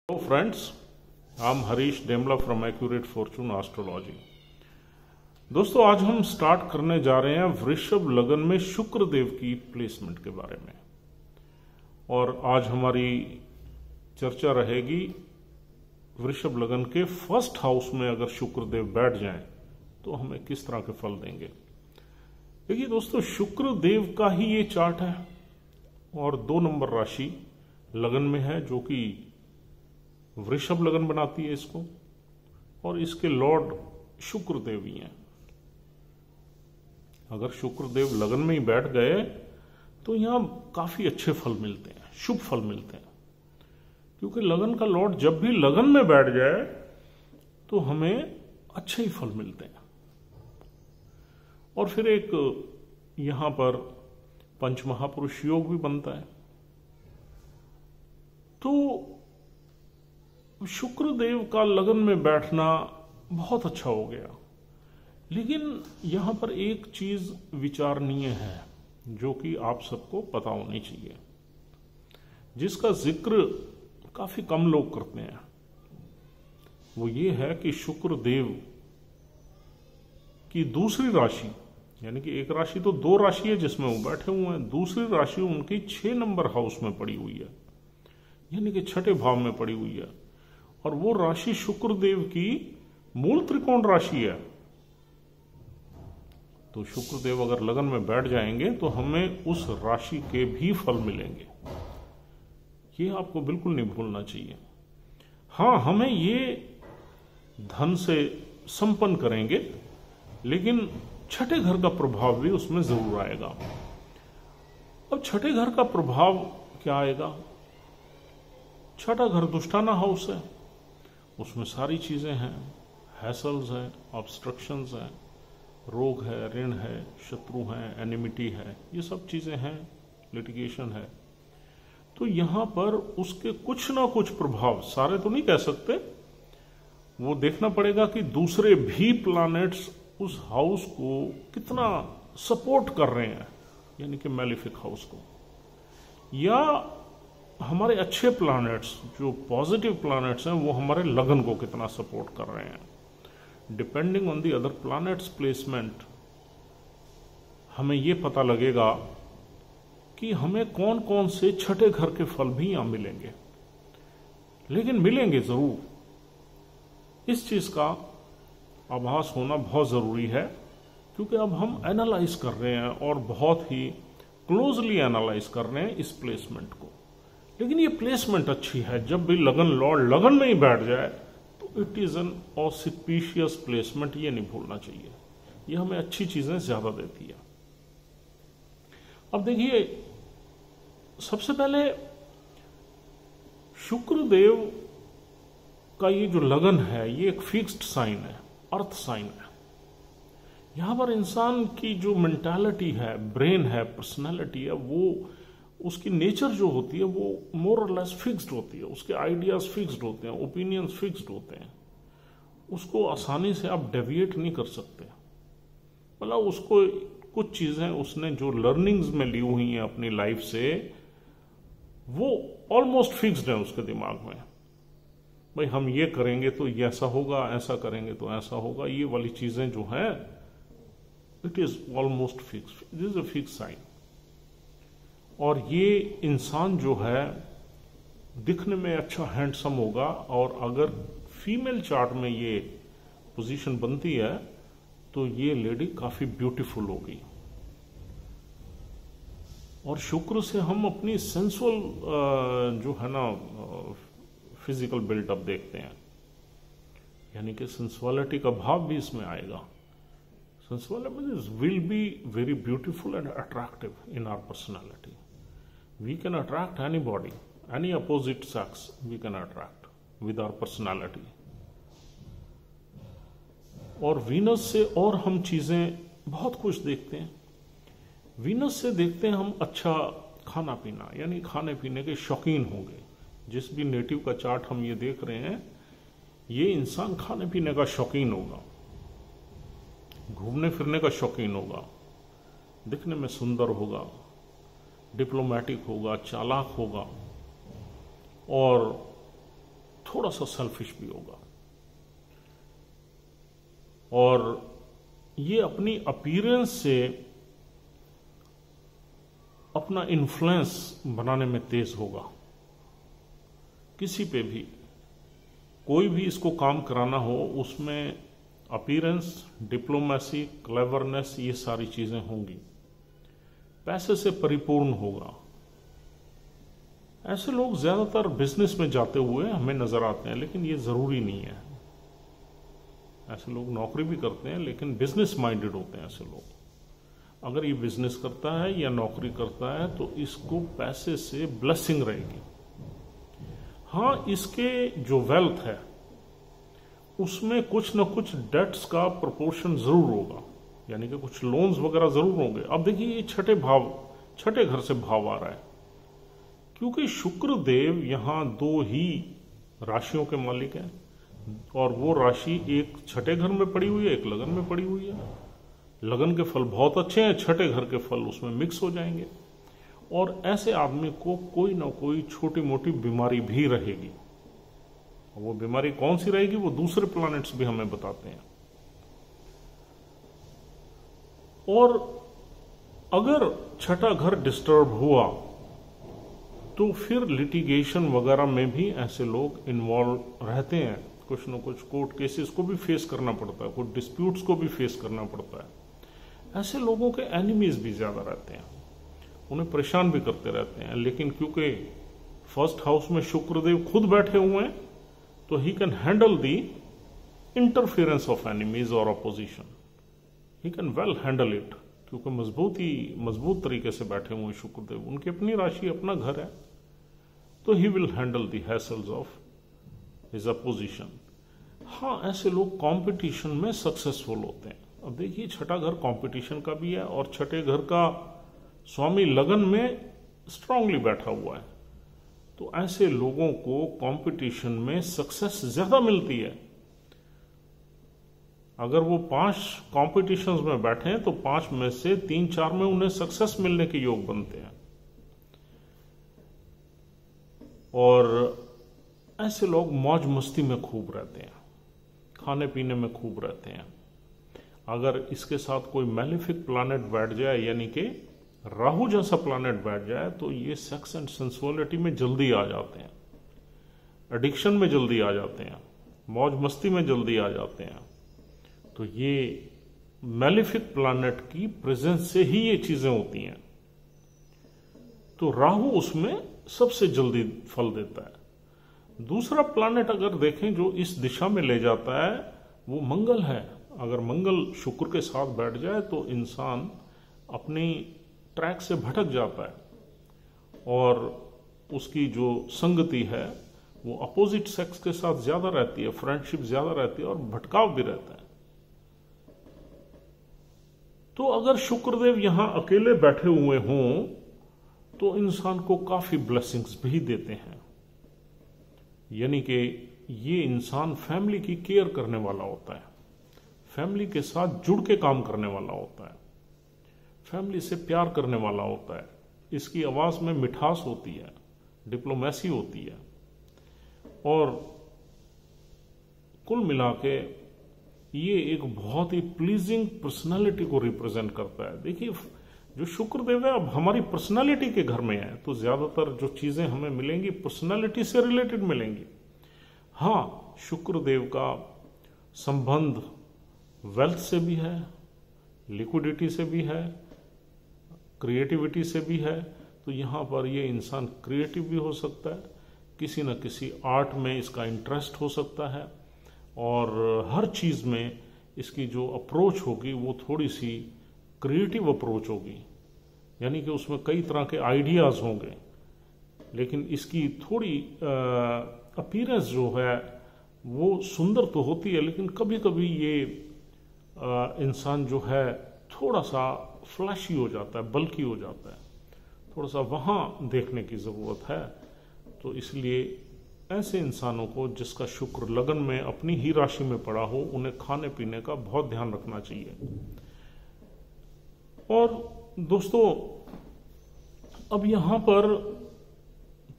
Hello friends, I'm Harish Demla from Accurate Fortune Astrology। दोस्तों आज हम स्टार्ट करने जा रहे हैं वृषभ लगन में शुक्र देव की प्लेसमेंट के बारे में। और आज हमारी चर्चा रहेगी वृषभ लगन के फर्स्ट हाउस में अगर शुक्र देव बैठ जाएं तो हमें किस तरह के फल देंगे। देखिए दोस्तों, शुक्र देव का ही ये चार्ट है और 2 नंबर राशि लगन में है जो कि वृषभ लगन बनाती है इसको, और इसके लॉर्ड शुक्र देव ही हैं। अगर शुक्र देव लगन में ही बैठ गए तो यहां काफी अच्छे फल मिलते हैं, शुभ फल मिलते हैं, क्योंकि लगन का लॉर्ड जब भी लगन में बैठ जाए तो हमें अच्छे ही फल मिलते हैं। और फिर एक यहां पर पंच महापुरुष योग भी बनता है। तो शुक्र देव का लगन में बैठना बहुत अच्छा हो गया, लेकिन यहां पर एक चीज विचारणीय है जो कि आप सबको पता होनी चाहिए, जिसका जिक्र काफी कम लोग करते हैं। वो ये है कि शुक्र देव की दूसरी राशि, यानी कि एक राशि तो 2 राशि है जिसमें वो बैठे हुए हैं, दूसरी राशि उनकी 6 नंबर हाउस में पड़ी हुई है, यानी कि 6ठे भाव में पड़ी हुई है। और वो राशि शुक्र देव की मूल त्रिकोण राशि है। तो शुक्र देव अगर लगन में बैठ जाएंगे तो हमें उस राशि के भी फल मिलेंगे, ये आपको बिल्कुल नहीं भूलना चाहिए। हां, हमें ये धन से संपन्न करेंगे, लेकिन 6ठे घर का प्रभाव भी उसमें जरूर आएगा। अब 6ठे घर का प्रभाव क्या आएगा? 6ठा घर दुष्टाना हाउस है, उसमें सारी चीजें हैं, हैसल्स हैं, ऑब्स्ट्रक्शंस हैं, रोग है, ऋण है, शत्रु हैं, एनिमिटी है, ये सब चीजें हैं, लिटिगेशन है। तो यहां पर उसके कुछ ना कुछ प्रभाव, सारे तो नहीं कह सकते, वो देखना पड़ेगा कि दूसरे भी प्लैनेट्स उस हाउस को कितना सपोर्ट कर रहे हैं, यानी कि मैलिफिक हाउस को, या हमारे अच्छे प्लैनेट्स जो पॉजिटिव प्लैनेट्स हैं वो हमारे लगन को कितना सपोर्ट कर रहे हैं। Depending on the other planets placement हमें ये पता लगेगा कि हमें कौन कौन से 6ठे घर के फल भी यहां मिलेंगे, लेकिन मिलेंगे जरूर। इस चीज का आभास होना बहुत जरूरी है, क्योंकि अब हम एनालाइज कर रहे हैं और बहुत ही क्लोजली एनालाइज कर रहे हैं इस प्लेसमेंट को। लेकिन ये प्लेसमेंट अच्छी है, जब भी लगन लॉर्ड लगन में ही बैठ जाए तो इट इज एन ऑसिपिशियस प्लेसमेंट, ये नहीं भूलना चाहिए। ये हमें अच्छी चीजें ज्यादा देती है। अब देखिए, सबसे पहले शुक्र देव का ये जो लगन है ये एक फिक्स्ड साइन है, अर्थ साइन है। यहां पर इंसान की जो मेंटालिटी है, ब्रेन है, पर्सनैलिटी है, वो उसकी नेचर जो होती है वो मोर और लेस फिक्स्ड होती है, उसके आइडियाज फिक्स्ड होते हैं, ओपिनियंस फिक्स्ड होते हैं। उसको आसानी से आप डेविएट नहीं कर सकते। मतलब उसको कुछ चीजें उसने जो लर्निंग्स में ली हुई हैं अपनी लाइफ से, वो ऑलमोस्ट फिक्स्ड है उसके दिमाग में। भाई हम ये करेंगे तो ये ऐसा होगा, ऐसा करेंगे तो ऐसा होगा, ये वाली चीजें जो हैं it is almost fixed, it is a fix sign. और ये इंसान जो है दिखने में अच्छा हैंडसम होगा, और अगर फीमेल चार्ट में ये पोजीशन बनती है तो ये लेडी काफी ब्यूटीफुल होगी। और शुक्र से हम अपनी सेंसुअल जो है ना फिजिकल बिल्टअप देखते हैं, यानी कि सेंसुअलिटी का भाव भी इसमें आएगा। Sensuality will be very beautiful and attractive in our personality. We can attract anybody, any opposite sex we can attract with our personality. और वीनस से और हम चीजें बहुत कुछ देखते हैं। वीनस से देखते हैं हम अच्छा खाना पीना, यानी खाने पीने के शौकीन होंगे। जिस भी नेटिव का चार्ट हम ये देख रहे हैं, ये इंसान खाने पीने का शौकीन होगा, घूमने फिरने का शौकीन होगा, दिखने में सुंदर होगा, डिप्लोमेटिक होगा, चालाक होगा, और थोड़ा सा सेल्फिश भी होगा, और ये अपनी अपीयरेंस से अपना इन्फ्लुएंस बनाने में तेज होगा। किसी पे भी कोई भी इसको काम कराना हो, उसमें अपीयरेंस, डिप्लोमेसी, क्लेवरनेस, ये सारी चीजें होंगी। पैसे से परिपूर्ण होगा। ऐसे लोग ज्यादातर बिजनेस में जाते हुए हमें नजर आते हैं, लेकिन ये जरूरी नहीं है। ऐसे लोग नौकरी भी करते हैं, लेकिन बिजनेस माइंडेड होते हैं ऐसे लोग। अगर ये बिजनेस करता है या नौकरी करता है तो इसको पैसे से ब्लेसिंग रहेगी। हाँ, इसके जो वेल्थ है उसमें कुछ न कुछ डेट्स का प्रोपोर्शन जरूर होगा, यानी कि कुछ लोन्स वगैरह जरूर होंगे। अब देखिए, ये छठे घर से भाव आ रहा है, क्योंकि शुक्र देव यहां 2 ही राशियों के मालिक हैं, और वो राशि एक छठे घर में पड़ी हुई है, एक लगन में पड़ी हुई है। लगन के फल बहुत अच्छे हैं, छठे घर के फल उसमें मिक्स हो जाएंगे, और ऐसे आदमी को कोई ना कोई छोटी मोटी बीमारी भी रहेगी। वो बीमारी कौन सी रहेगी वो दूसरे प्लैनेट्स भी हमें बताते हैं। और अगर छठा घर डिस्टर्ब हुआ तो फिर लिटिगेशन वगैरह में भी ऐसे लोग इन्वॉल्व रहते हैं। कुछ न कुछ कोर्ट केसेस को भी फेस करना पड़ता है, कुछ डिस्प्यूट्स को भी फेस करना पड़ता है। ऐसे लोगों के एनिमीज भी ज्यादा रहते हैं, उन्हें परेशान भी करते रहते हैं। लेकिन क्योंकि फर्स्ट हाउस में शुक्रदेव खुद बैठे हुए हैं, तो he can handle the interference of enemies और opposition. He can well handle it, क्योंकि मजबूत तरीके से बैठे हुए शुक्रदेव, उनकी अपनी राशि, अपना घर है, तो he will handle the hassles of his opposition. हाँ, ऐसे लोग कंपटीशन में सक्सेसफुल होते हैं। अब देखिए, छठा घर कंपटीशन का भी है, और छठे घर का स्वामी लगन में स्ट्रांगली बैठा हुआ है, तो ऐसे लोगों को कंपटीशन में सक्सेस ज्यादा मिलती है। अगर वो 5 कॉम्पिटिशन्स में बैठे हैं तो 5 में से 3-4 में उन्हें सक्सेस मिलने के योग बनते हैं। और ऐसे लोग मौज मस्ती में खूब रहते हैं, खाने पीने में खूब रहते हैं। अगर इसके साथ कोई मैलिफिक प्लैनेट बैठ जाए, यानी कि राहु जैसा प्लैनेट बैठ जाए, तो ये सेक्स एंड सेंसुअलिटी में जल्दी आ जाते हैं, एडिक्शन में जल्दी आ जाते हैं, मौज मस्ती में जल्दी आ जाते हैं। तो ये मैलिफिक प्लैनेट की प्रेजेंस से ही ये चीजें होती हैं। तो राहु उसमें सबसे जल्दी फल देता है। दूसरा प्लैनेट अगर देखें जो इस दिशा में ले जाता है, वो मंगल है। अगर मंगल शुक्र के साथ बैठ जाए तो इंसान अपनी ट्रैक से भटक जाता है, और उसकी जो संगति है वो अपोजिट सेक्स के साथ ज्यादा रहती है, फ्रेंडशिप ज्यादा रहती है, और भटकाव भी रहता है। तो अगर शुक्रदेव यहां अकेले बैठे हुए हों तो इंसान को काफी ब्लेसिंग्स भी देते हैं, यानी कि ये इंसान फैमिली की केयर करने वाला होता है, फैमिली के साथ जुड़ के काम करने वाला होता है, फैमिली से प्यार करने वाला होता है। इसकी आवाज में मिठास होती है, डिप्लोमेसी होती है, और कुल मिला के ये एक बहुत ही प्लीजिंग पर्सनालिटी को रिप्रेजेंट करता है। देखिए, जो शुक्रदेव है अब हमारी पर्सनालिटी के घर में है, तो ज्यादातर जो चीजें हमें मिलेंगी पर्सनालिटी से रिलेटेड मिलेंगी। हाँ, शुक्रदेव का संबंध वेल्थ से भी है, लिक्विडिटी से भी है, क्रिएटिविटी से भी है। तो यहां पर ये इंसान क्रिएटिव भी हो सकता है, किसी न किसी आर्ट में इसका इंटरेस्ट हो सकता है, और हर चीज में इसकी जो अप्रोच होगी वो थोड़ी सी क्रिएटिव अप्रोच होगी, यानी कि उसमें कई तरह के आइडियाज होंगे। लेकिन इसकी थोड़ी अपीयरेंस जो है वो सुंदर तो होती है, लेकिन कभी कभी ये इंसान जो है थोड़ा सा फ्लैशी हो जाता है, बल्कि हो जाता है, थोड़ा सा वहां देखने की जरूरत है। तो इसलिए ऐसे इंसानों को जिसका शुक्र लगन में अपनी ही राशि में पड़ा हो, उन्हें खाने पीने का बहुत ध्यान रखना चाहिए। और दोस्तों, अब यहां पर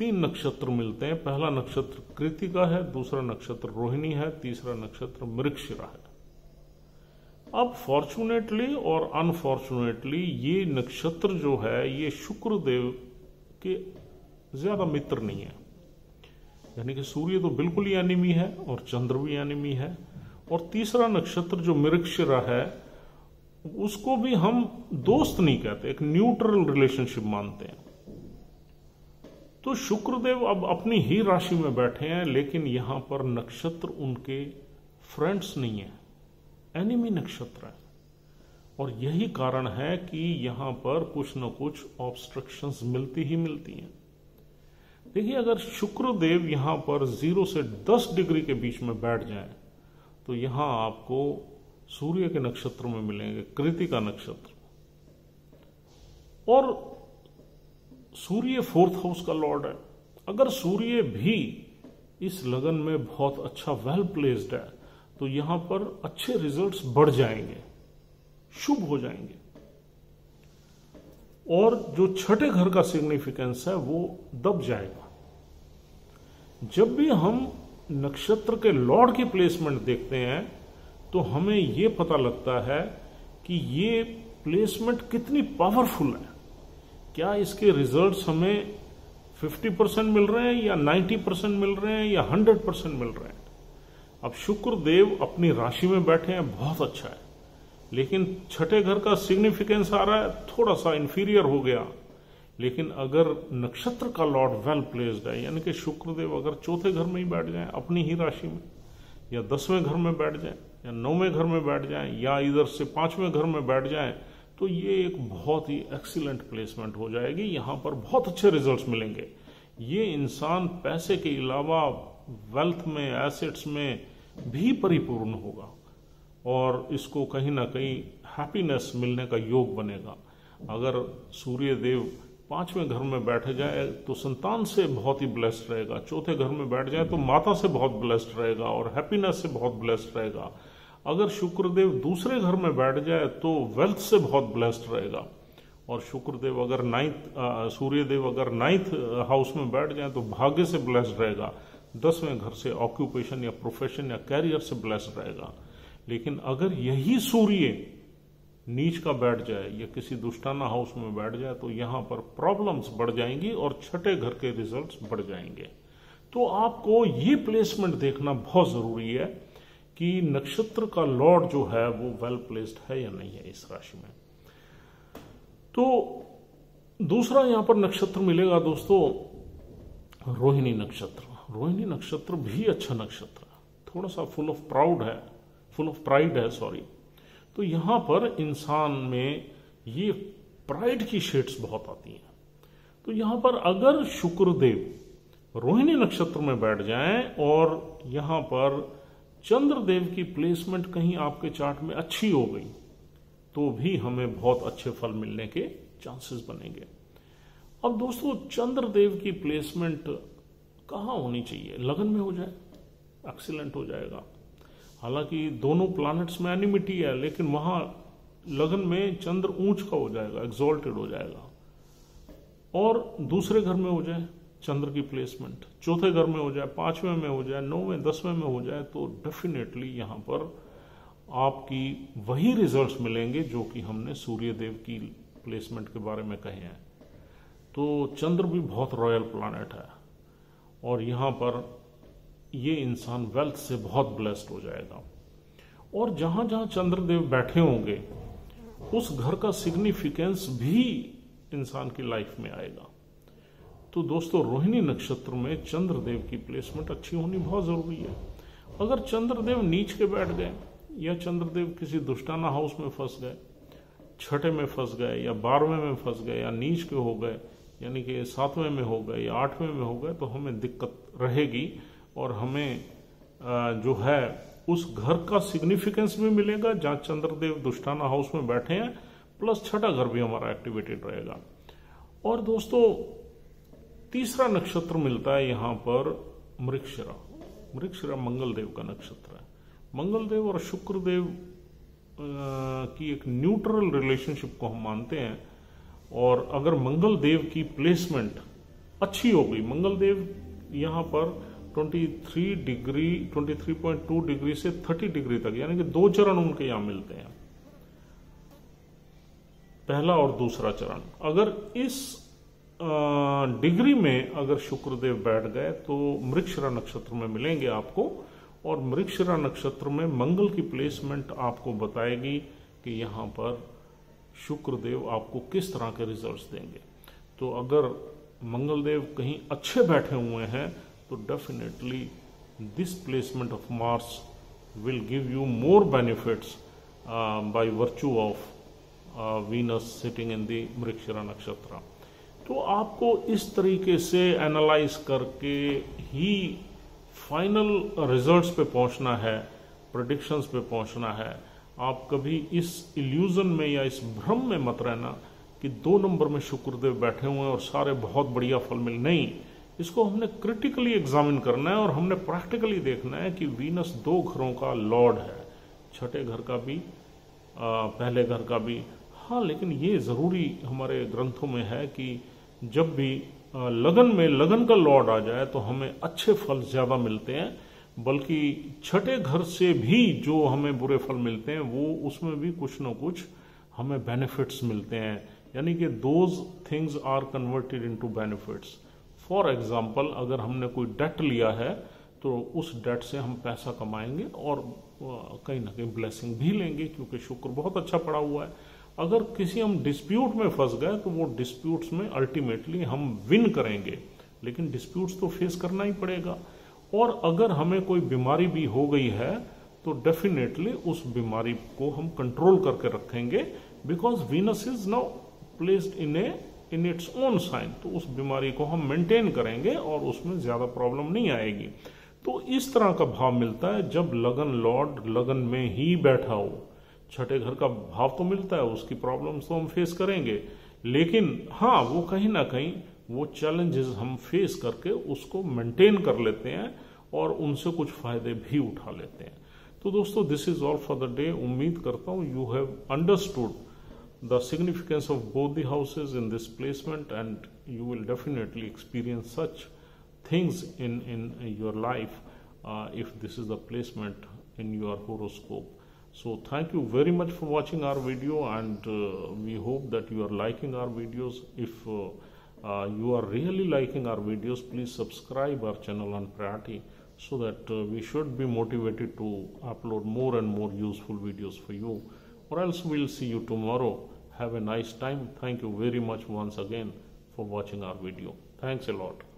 3 नक्षत्र मिलते हैं। पहला नक्षत्र कृतिका है, दूसरा नक्षत्र रोहिणी है, तीसरा नक्षत्र मृगशिरा है। अब फॉर्चुनेटली और अनफॉर्चुनेटली ये नक्षत्र जो है ये शुक्र देव के ज्यादा मित्र नहीं है, यानी कि सूर्य तो बिल्कुल ही एनिमी है और चंद्र भी एनिमी है। और तीसरा नक्षत्र जो मृगशिरा है उसको भी हम दोस्त नहीं कहते, एक न्यूट्रल रिलेशनशिप मानते हैं। तो शुक्रदेव अब अपनी ही राशि में बैठे हैं, लेकिन यहां पर नक्षत्र उनके फ्रेंड्स नहीं है, एनिमी नक्षत्र है। और यही कारण है कि यहां पर कुछ न कुछ ऑब्स्ट्रक्शंस मिलती ही मिलती हैं। देखिए, अगर शुक्रदेव यहां पर 0 से 10 डिग्री के बीच में बैठ जाएं तो यहां आपको सूर्य के नक्षत्र में मिलेंगे, कृतिका नक्षत्र। और सूर्य 4th हाउस का लॉर्ड है। अगर सूर्य भी इस लगन में बहुत अच्छा वेल प्लेस्ड है तो यहां पर अच्छे रिजल्ट्स बढ़ जाएंगे, शुभ हो जाएंगे। और जो छठे घर का सिग्निफिकेंस है वो दब जाएगा। जब भी हम नक्षत्र के लॉर्ड की प्लेसमेंट देखते हैं तो हमें यह पता लगता है कि ये प्लेसमेंट कितनी पावरफुल है। क्या इसके रिजल्ट्स हमें 50% मिल रहे हैं या 90% मिल रहे हैं या 100% मिल रहे हैं। अब शुक्र देव अपनी राशि में बैठे हैं, बहुत अच्छा है, लेकिन छठे घर का सिग्निफिकेंस आ रहा है, थोड़ा सा इंफीरियर हो गया। लेकिन अगर नक्षत्र का लॉर्ड वेल प्लेस्ड है, यानी कि शुक्रदेव अगर चौथे घर में ही बैठ जाए अपनी ही राशि में, या 10वें घर में बैठ जाए, या 9वें घर में बैठ जाए, या इधर से 5वें घर में बैठ जाए, तो ये एक बहुत ही एक्सीलेंट प्लेसमेंट हो जाएगी। यहां पर बहुत अच्छे रिजल्ट्स मिलेंगे। ये इंसान पैसे के अलावा वेल्थ में, एसेट्स में भी परिपूर्ण होगा और इसको कहीं ना कहीं हैप्पीनेस मिलने का योग बनेगा। अगर सूर्य देव 5वें घर में बैठ जाए तो संतान से बहुत ही ब्लेस्ड रहेगा, चौथे घर में बैठ जाए तो माता से बहुत ब्लेस्ड रहेगा और हैप्पीनेस से बहुत ब्लेस्ड रहेगा। अगर शुक्रदेव दूसरे घर में बैठ जाए तो वेल्थ से बहुत ब्लेस्ड रहेगा। और शुक्रदेव अगर सूर्यदेव अगर 9th हाउस में बैठ जाए तो भाग्य से ब्लेस्ड रहेगा। 10वें घर से ऑक्यूपेशन या प्रोफेशन या कैरियर से ब्लेस्ड रहेगा। लेकिन अगर यही सूर्य नीच का बैठ जाए या किसी दुष्टाना हाउस में बैठ जाए तो यहां पर प्रॉब्लम्स बढ़ जाएंगी और छठे घर के रिजल्ट्स बढ़ जाएंगे। तो आपको ये प्लेसमेंट देखना बहुत जरूरी है कि नक्षत्र का लॉर्ड जो है वो वेल प्लेस्ड है या नहीं है इस राशि में। तो दूसरा यहां पर नक्षत्र मिलेगा दोस्तों, रोहिणी नक्षत्र। रोहिणी नक्षत्र भी अच्छा नक्षत्र है, थोड़ा सा फुल ऑफ प्राइड है सॉरी। तो यहां पर इंसान में ये प्राइड की शेड्स बहुत आती हैं। तो यहां पर अगर शुक्रदेव रोहिणी नक्षत्र में बैठ जाएं और यहां पर चंद्रदेव की प्लेसमेंट कहीं आपके चार्ट में अच्छी हो गई तो भी हमें बहुत अच्छे फल मिलने के चांसेस बनेंगे। अब दोस्तों, चंद्रदेव की प्लेसमेंट कहां होनी चाहिए? लगन में हो जाए, एक्सीलेंट हो जाएगा। हालांकि दोनों प्लैनेट्स में एनिमिटी है, लेकिन वहां लगन में चंद्र ऊंच का हो जाएगा, एक्सॉल्टेड हो जाएगा। और दूसरे घर में हो जाए चंद्र की प्लेसमेंट, चौथे घर में हो जाए, 5वें में हो जाए, 9वें 10वें में हो जाए, तो डेफिनेटली यहां पर आपकी वही रिजल्ट्स मिलेंगे जो कि हमने सूर्यदेव की प्लेसमेंट के बारे में कहे हैं। तो चंद्र भी बहुत रॉयल प्लैनेट है और यहां पर ये इंसान वेल्थ से बहुत ब्लेस्ड हो जाएगा। और जहां जहां चंद्रदेव बैठे होंगे उस घर का सिग्निफिकेंस भी इंसान की लाइफ में आएगा। तो दोस्तों, रोहिणी नक्षत्र में चंद्रदेव की प्लेसमेंट अच्छी होनी बहुत जरूरी है। अगर चंद्रदेव नीच के बैठ गए या चंद्रदेव किसी दुष्टाना हाउस में फंस गए, छठे में फंस गए या 12वें में फंस गए या नीच के हो गए, यानी कि 7वें में हो गए या 8वें में हो गए, तो हमें दिक्कत रहेगी और हमें जो है उस घर का सिग्निफिकेंस भी मिलेगा जहां चंद्रदेव दुष्टाना हाउस में बैठे हैं, प्लस छठा घर भी हमारा एक्टिवेटेड रहेगा। और दोस्तों, तीसरा नक्षत्र मिलता है यहां पर मृगशिरा। मृगशिरा मंगलदेव का नक्षत्र है। मंगलदेव और शुक्रदेव की एक न्यूट्रल रिलेशनशिप को हम मानते हैं। और अगर मंगलदेव की प्लेसमेंट अच्छी हो गई। मंगल देव यहाँ पर 23.2 डिग्री से 30 डिग्री तक, यानी कि 2 चरण उनके यहां मिलते हैं, पहला और दूसरा चरण। अगर इस डिग्री में अगर शुक्रदेव बैठ गए तो मृगशिरा नक्षत्र में मिलेंगे आपको, और मृगशिरा नक्षत्र में मंगल की प्लेसमेंट आपको बताएगी कि यहां पर शुक्रदेव आपको किस तरह के रिजल्ट्स देंगे। तो अगर मंगल देव कहीं अच्छे बैठे हुए हैं तो definitely this placement of Mars will give you more benefits by virtue of Venus sitting in the Mrigashira नक्षत्र। तो आपको इस तरीके से एनालाइज करके ही फाइनल रिजल्ट्स पे पहुंचना है, प्रेडिक्शंस पे पहुंचना है। आप कभी इस इल्यूजन में या इस भ्रम में मत रहना कि 2 नंबर में शुक्रदेव बैठे हुए हैं और सारे बहुत बढ़िया फल मिल, नहीं। इसको हमने क्रिटिकली एग्जामिन करना है और हमने प्रैक्टिकली देखना है कि वीनस 2 घरों का लॉर्ड है, छठे घर का भी, पहले घर का भी। हाँ, लेकिन ये जरूरी हमारे ग्रंथों में है कि जब भी लगन में लगन का लॉर्ड आ जाए तो हमें अच्छे फल ज्यादा मिलते हैं, बल्कि छठे घर से भी जो हमें बुरे फल मिलते हैं वो उसमें भी कुछ न कुछ हमें बेनिफिट्स मिलते हैं, यानी कि those things are converted into benefits. For example, अगर हमने कोई डेट लिया है तो उस डेट से हम पैसा कमाएंगे और कहीं ना कहीं ब्लेसिंग भी लेंगे, क्योंकि शुक्र बहुत अच्छा पड़ा हुआ है। अगर किसी हम डिस्प्यूट में फंस गए तो वो डिस्प्यूट्स में अल्टीमेटली हम विन करेंगे, लेकिन डिस्प्यूट्स तो फेस करना ही पड़ेगा। और अगर हमें कोई बीमारी भी हो गई है तो डेफिनेटली उस बीमारी को हम कंट्रोल करके रखेंगे, because Venus is now placed in its own sign. तो उस बीमारी को हम मेंटेन करेंगे और उसमें ज्यादा प्रॉब्लम नहीं आएगी। तो इस तरह का भाव मिलता है जब लगन लॉर्ड लगन में ही बैठा हो। छठे घर का भाव तो मिलता है, उसकी प्रॉब्लम्स तो हम फेस करेंगे, लेकिन हाँ, वो कहीं ना कहीं वो चैलेंजेस हम फेस करके उसको मेंटेन कर लेते हैं और उनसे कुछ फायदे भी उठा लेते हैं। तो दोस्तों, this is all for the day. उम्मीद करता हूं you have understood the significance of both the houses in this placement, and you will definitely experience such things in your life if this is the placement in your horoscope. So thank you very much for watching our video, and we hope that you are liking our videos. If you are really liking our videos, please subscribe our channel on Priority so that we should be motivated to upload more and more useful videos for you, or else we'll see you tomorrow. Have a nice time. Thank you very much once again for watching our video. Thanks a lot.